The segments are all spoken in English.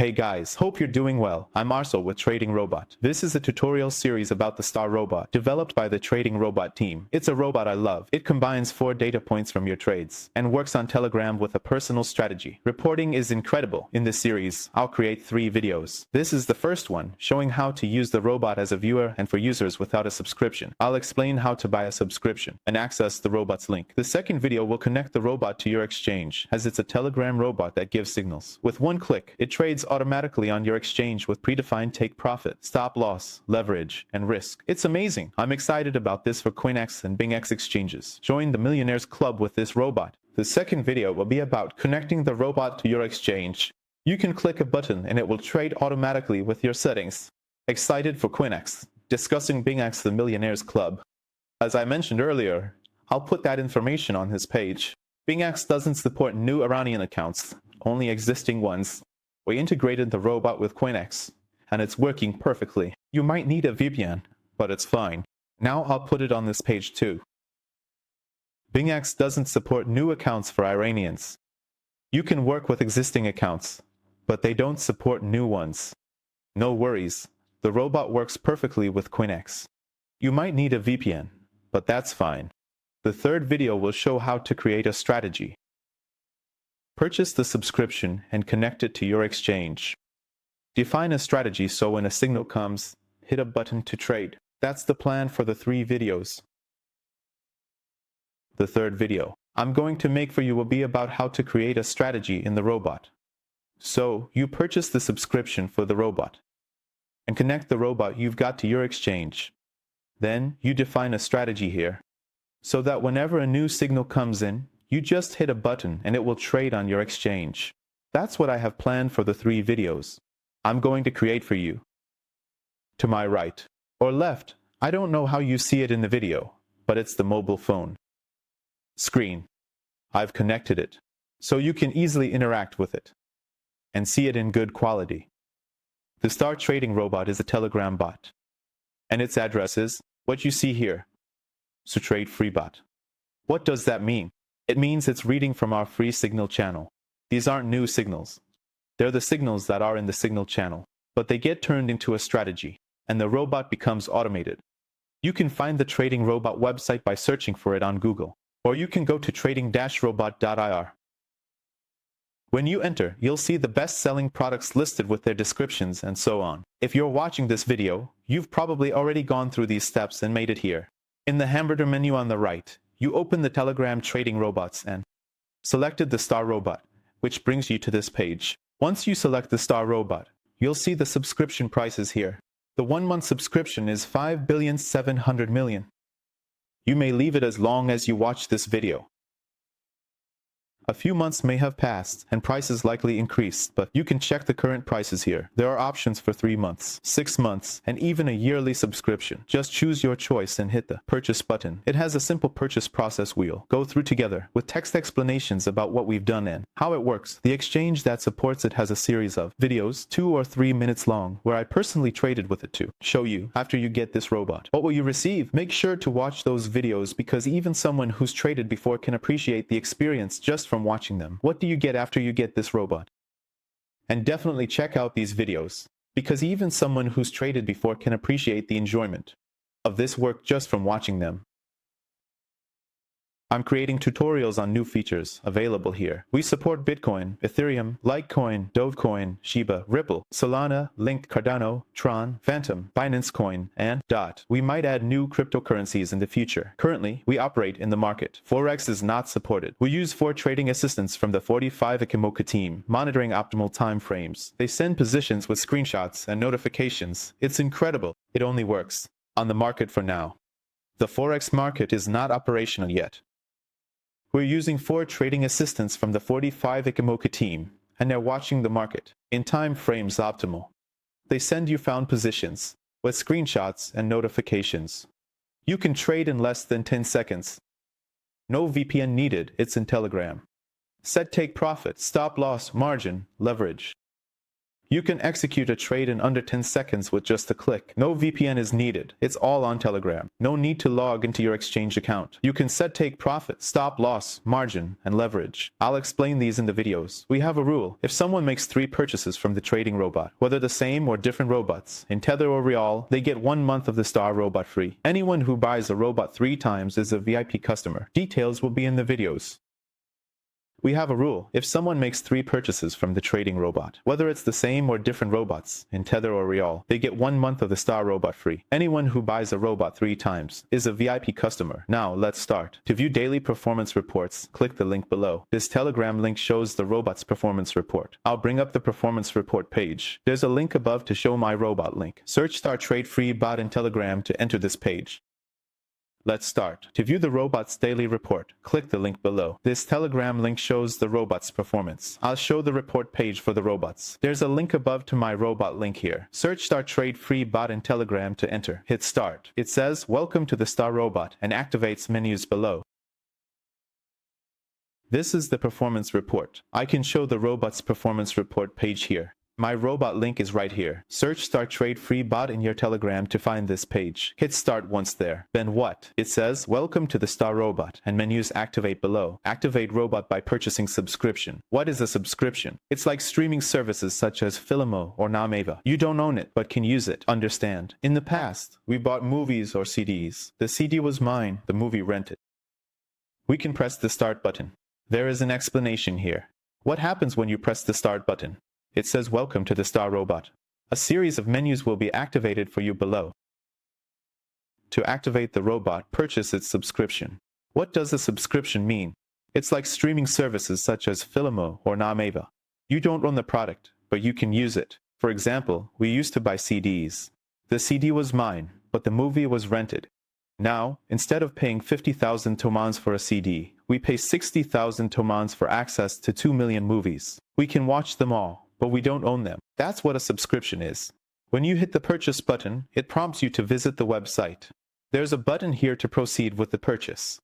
Hey guys, hope you're doing well. I'm Marcel with Trading Robot. This is a tutorial series about the Star Robot, developed by the Trading Robot team. It's a robot I love. It combines 4 data points from your trades, and works on Telegram with a personal strategy. Reporting is incredible. In this series, I'll create 3 videos. This is the first one, showing how to use the robot as a viewer and for users without a subscription. I'll explain how to buy a subscription and access the robot's link. The second video will connect the robot to your exchange, as it's a Telegram robot that gives signals. With one click, it trades automatically on your exchange with predefined take profit, stop loss, leverage, and risk. It's amazing. I'm excited about this for CoinCatch and BitUnix exchanges. Join the Millionaires Club with this robot. The second video will be about connecting the robot to your exchange. You can click a button and it will trade automatically with your settings. Excited for CoinCatch, discussing BitUnix the Millionaires Club. As I mentioned earlier, I'll put that information on his page. BitUnix doesn't support new Iranian accounts, only existing ones. We integrated the robot with CoinCatch, and it's working perfectly. You might need a VPN, but it's fine. Now I'll put it on this page too. BitUnix doesn't support new accounts for Iranians. You can work with existing accounts, but they don't support new ones. No worries, the robot works perfectly with CoinCatch. You might need a VPN, but that's fine. The third video will show how to create a strategy. Purchase the subscription and connect it to your exchange. Define a strategy so when a signal comes, hit a button to trade. That's the plan for the 3 videos. The third video I'm going to make for you will be about how to create a strategy in the robot. So, you purchase the subscription for the robot and connect the robot you've got to your exchange. Then, you define a strategy here, so that whenever a new signal comes in, you just hit a button and it will trade on your exchange. That's what I have planned for the 3 videos I'm going to create for you. To my right or left, I don't know how you see it in the video, but it's the mobile phone screen. I've connected it, so you can easily interact with it and see it in good quality. The Star Trading Robot is a Telegram bot, and its address is what you see here. So trade free bot. What does that mean? It means it's reading from our free signal channel. These aren't new signals. They're the signals that are in the signal channel, but they get turned into a strategy, and the robot becomes automated. You can find the Trading Robot website by searching for it on Google, or you can go to trading-robot.ir. When you enter, you'll see the best-selling products listed with their descriptions and so on. If you're watching this video, you've probably already gone through these steps and made it here. In the hamburger menu on the right, you open the Telegram Trading Robots and selected the Star Robot, which brings you to this page. Once you select the Star Robot, you'll see the subscription prices here. The 1-month subscription is 5,700,000,000. You may leave it as long as you watch this video. A few months may have passed, and prices likely increased, but you can check the current prices here. There are options for 3 months, 6 months, and even a yearly subscription. Just choose your choice and hit the purchase button. It has a simple purchase process we'll go through together, with text explanations about what we've done and how it works. The exchange that supports it has a series of videos, 2 or 3 minutes long, where I personally traded with it to show you after you get this robot. What will you receive? Make sure to watch those videos because even someone who's traded before can appreciate the experience just from watching them. What do you get after you get this robot? And definitely check out these videos, because even someone who's traded before can appreciate the enjoyment of this work just from watching them. I'm creating tutorials on new features available here. We support Bitcoin, Ethereum, Litecoin, Dogecoin, Shiba, Ripple, Solana, Link, Cardano, Tron, Phantom, Binance Coin, and DOT. We might add new cryptocurrencies in the future. Currently, we operate in the market. Forex is not supported. We use 4 trading assistants from the 45 Ikimoka team, monitoring optimal time frames. They send positions with screenshots and notifications. It's incredible. It only works on the market for now. The Forex market is not operational yet. We're using 4 trading assistants from the 45 Ikimoka team, and they're watching the market in time frames optimal. They send you found positions with screenshots and notifications. You can trade in less than 10 seconds. No VPN needed, it's in Telegram. Set take profit, stop loss, margin, leverage. You can execute a trade in under 10 seconds with just a click. No VPN is needed. It's all on Telegram. No need to log into your exchange account. You can set take profit, stop loss, margin, and leverage. I'll explain these in the videos. We have a rule. If someone makes 3 purchases from the trading robot, whether the same or different robots, in Tether or Real, they get 1 month of the Star robot free. Anyone who buys a robot 3 times is a VIP customer. Details will be in the videos. We have a rule. If someone makes 3 purchases from the trading robot, whether it's the same or different robots, in Tether or Real, they get 1 month of the Star robot free. Anyone who buys a robot 3 times is a VIP customer. Now, let's start. To view daily performance reports, click the link below. This Telegram link shows the robot's performance report. I'll bring up the performance report page. There's a link above to show my robot link. Search Star Trade Free Bot in Telegram to enter this page. Let's start. To view the robot's daily report, click the link below. This Telegram link shows the robot's performance. I'll show the report page for the robots. There's a link above to my robot link here. Search Star Trade Free Bot in Telegram to enter. Hit start. It says, "Welcome to the Star robot," and activates menus below. This is the performance report. I can show the robot's performance report page here. My robot link is right here. Search Start Trade Free Bot in your Telegram to find this page. Hit start once there. Then what? It says, "Welcome to the Star Robot," and menus activate below. Activate robot by purchasing subscription. What is a subscription? It's like streaming services such as Filimo or Nameva. You don't own it, but can use it. Understand? In the past, we bought movies or CDs. The CD was mine, the movie rented. We can press the start button. There is an explanation here. What happens when you press the start button? It says, "Welcome to the Star Robot." A series of menus will be activated for you below. To activate the robot, purchase its subscription. What does a subscription mean? It's like streaming services such as Filimo or Nameva. You don't own the product, but you can use it. For example, we used to buy CDs. The CD was mine, but the movie was rented. Now, instead of paying 50,000 tomans for a CD, we pay 60,000 tomans for access to 2 million movies. We can watch them all, but we don't own them. That's what a subscription is. When you hit the purchase button, it prompts you to visit the website. There's a button here to proceed with the purchase.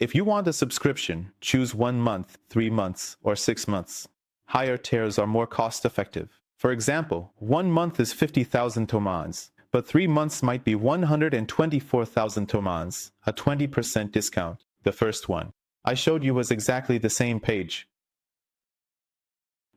If you want a subscription, choose 1 month, 3 months, or 6 months. Higher tiers are more cost-effective. For example, 1 month is 50,000 tomans, but 3 months might be 124,000 tomans, a 20% discount. The first one I showed you was exactly the same page.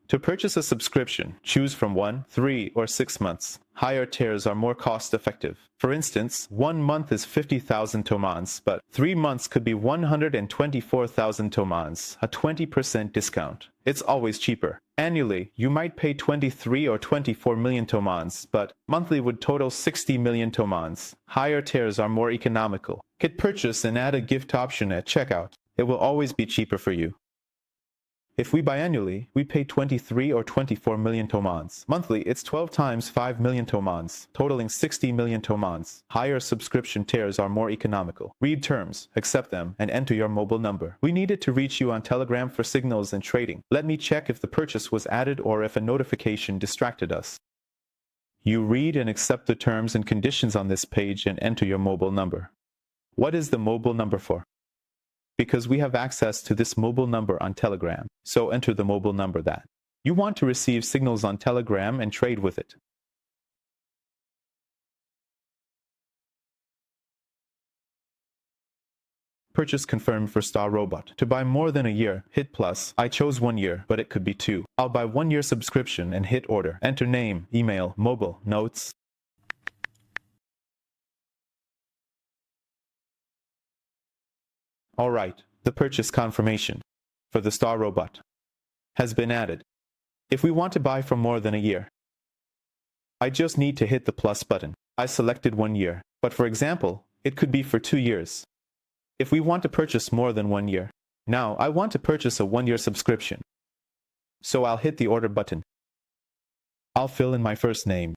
To purchase a subscription, choose from 1, 3, or 6 months. Higher tiers are more cost-effective. For instance, 1 month is 50,000 tomans, but 3 months could be 124,000 tomans, a 20% discount. It's always cheaper. Annually, you might pay 23 or 24 million tomans, but monthly would total 60 million tomans. Higher tiers are more economical. Hit purchase and add a gift option at checkout. It will always be cheaper for you. If we buy annually, we pay 23 or 24 million tomans. Monthly, it's 12 times 5 million tomans, totaling 60 million tomans. Higher subscription tiers are more economical. Read terms, accept them, and enter your mobile number. We needed to reach you on Telegram for signals and trading. Let me check if the purchase was added or if a notification distracted us. You read and accept the terms and conditions on this page and enter your mobile number. What is the mobile number for? Because we have access to this mobile number on Telegram, so enter the mobile number that you want to receive signals on Telegram and trade with it. Purchase confirmed for Star Robot. To buy more than a year, hit plus. I chose 1 year, but it could be 2. I'll buy 1 year subscription and hit order. Enter name, email, mobile, notes. Alright, the purchase confirmation for the Star Robot has been added. If we want to buy for more than a year, I just need to hit the plus button. I selected 1 year, but for example, it could be for 2 years. If we want to purchase more than 1 year, now I want to purchase a 1-year subscription. So I'll hit the order button. I'll fill in my first name,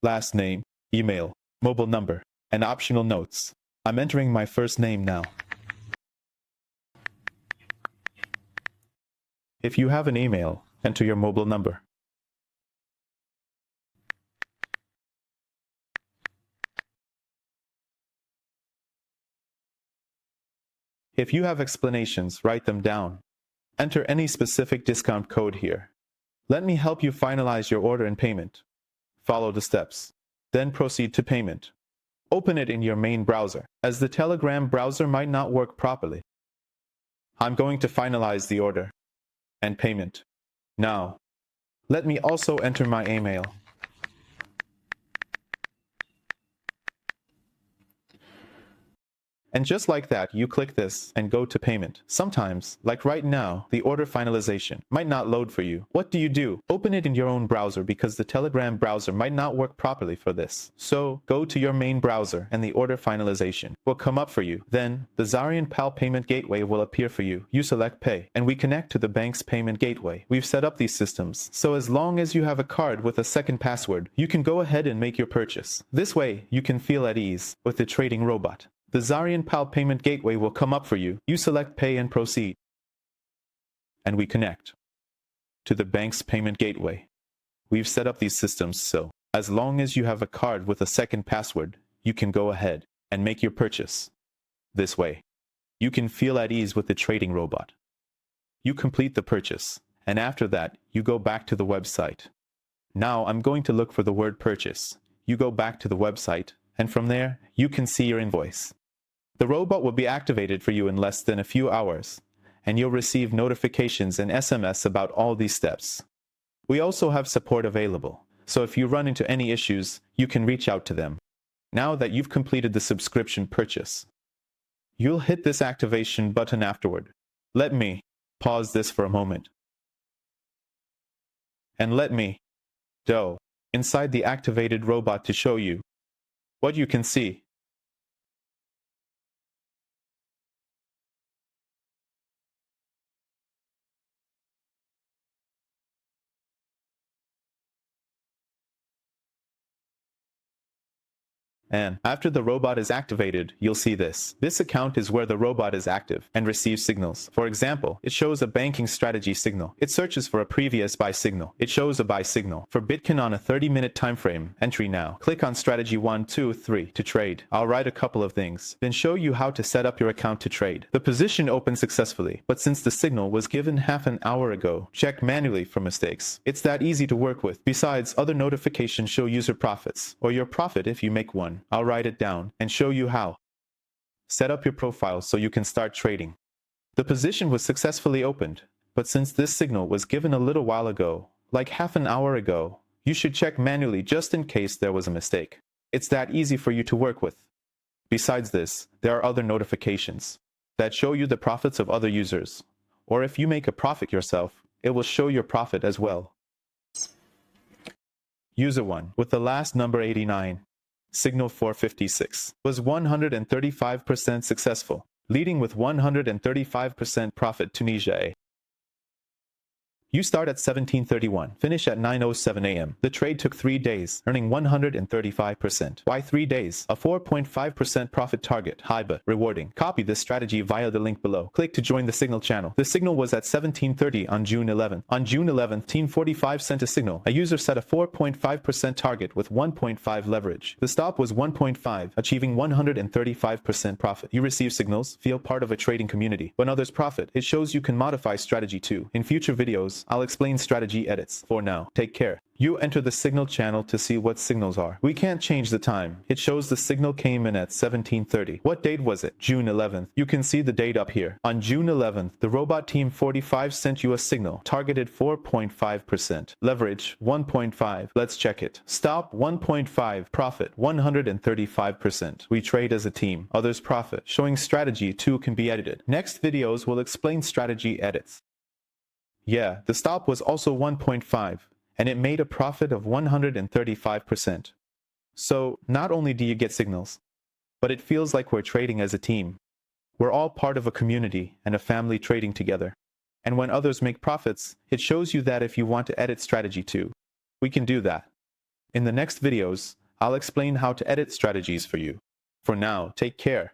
last name, email, mobile number, and optional notes. I'm entering my first name now. If you have an email, enter your mobile number. If you have explanations, write them down. Enter any specific discount code here. Let me help you finalize your order and payment. Follow the steps. Then proceed to payment. Open it in your main browser, as the Telegram browser might not work properly. I'm going to finalize the order and payment. Now, let me also enter my email. And just like that, you click this and go to payment. Sometimes, like right now, the order finalization might not load for you. What do? Open it in your own browser because the Telegram browser might not work properly for this. So, go to your main browser and the order finalization will come up for you. Then, the Zarian PAL payment gateway will appear for you. You select pay, and we connect to the bank's payment gateway. We've set up these systems, so as long as you have a card with a second password, you can go ahead and make your purchase. This way, you can feel at ease with the trading robot. The Zarian PAL payment gateway will come up for you. You select pay and proceed. And we connect to the bank's payment gateway. We've set up these systems so, as long as you have a card with a second password, you can go ahead and make your purchase. This way, you can feel at ease with the trading robot. You complete the purchase, and after that, you go back to the website. Now I'm going to look for the word purchase. You go back to the website, and from there, you can see your invoice. The robot will be activated for you in less than a few hours, and you'll receive notifications and SMS about all these steps. We also have support available, so if you run into any issues, you can reach out to them. Now that you've completed the subscription purchase, you'll hit this activation button afterward. Let me pause this for a moment. And let me go inside the activated robot to show you what you can see. And after the robot is activated, you'll see this. This account is where the robot is active and receives signals. For example, it shows a banking strategy signal. It searches for a previous buy signal. It shows a buy signal for Bitcoin on a 30-minute time frame. Entry now. Click on strategy 1, 2, 3 to trade. I'll write a couple of things, then show you how to set up your account to trade. The position opened successfully, but since the signal was given half an hour ago, check manually for mistakes. It's that easy to work with. Besides, other notifications show user profits, or your profit if you make one. I'll write it down and show you how. Set up your profile so you can start trading. The position was successfully opened, but since this signal was given a little while ago, like half an hour ago, you should check manually just in case there was a mistake. It's that easy for you to work with. Besides this, there are other notifications that show you the profits of other users, or if you make a profit yourself, it will show your profit as well. User 1 with the last number 89. Signal 456 was 135% successful, leading with 135% profit Tunisia A. You start at 17:31, finish at 9:07 a.m. The trade took 3 days, earning 135%. Why 3 days? A 4.5% profit target, high but rewarding. Copy this strategy via the link below. Click to join the signal channel. The signal was at 17:30 on June 11th. On June 11th, Team 45 sent a signal. A user set a 4.5% target with 1.5 leverage. The stop was 1.5, achieving 135% profit. You receive signals, feel part of a trading community. When others profit, it shows you can modify strategy too. In future videos, I'll explain strategy edits. For now, take care. You enter the signal channel to see what signals are. We can't change the time. It shows the signal came in at 17:30. What date was it? June 11th. You can see the date up here. On June 11th, the robot team 45 sent you a signal. Targeted 4.5%. Leverage 1.5. Let's check it. Stop 1.5. Profit 135%. We trade as a team. Others profit. Showing strategy too can be edited. Next videos will explain strategy edits. Yeah, the stop was also 1.5. And it made a profit of 135%. So, not only do you get signals, but it feels like we're trading as a team. We're all part of a community and a family trading together. And when others make profits, it shows you that if you want to edit strategy too, we can do that. In the next videos, I'll explain how to edit strategies for you. For now, take care.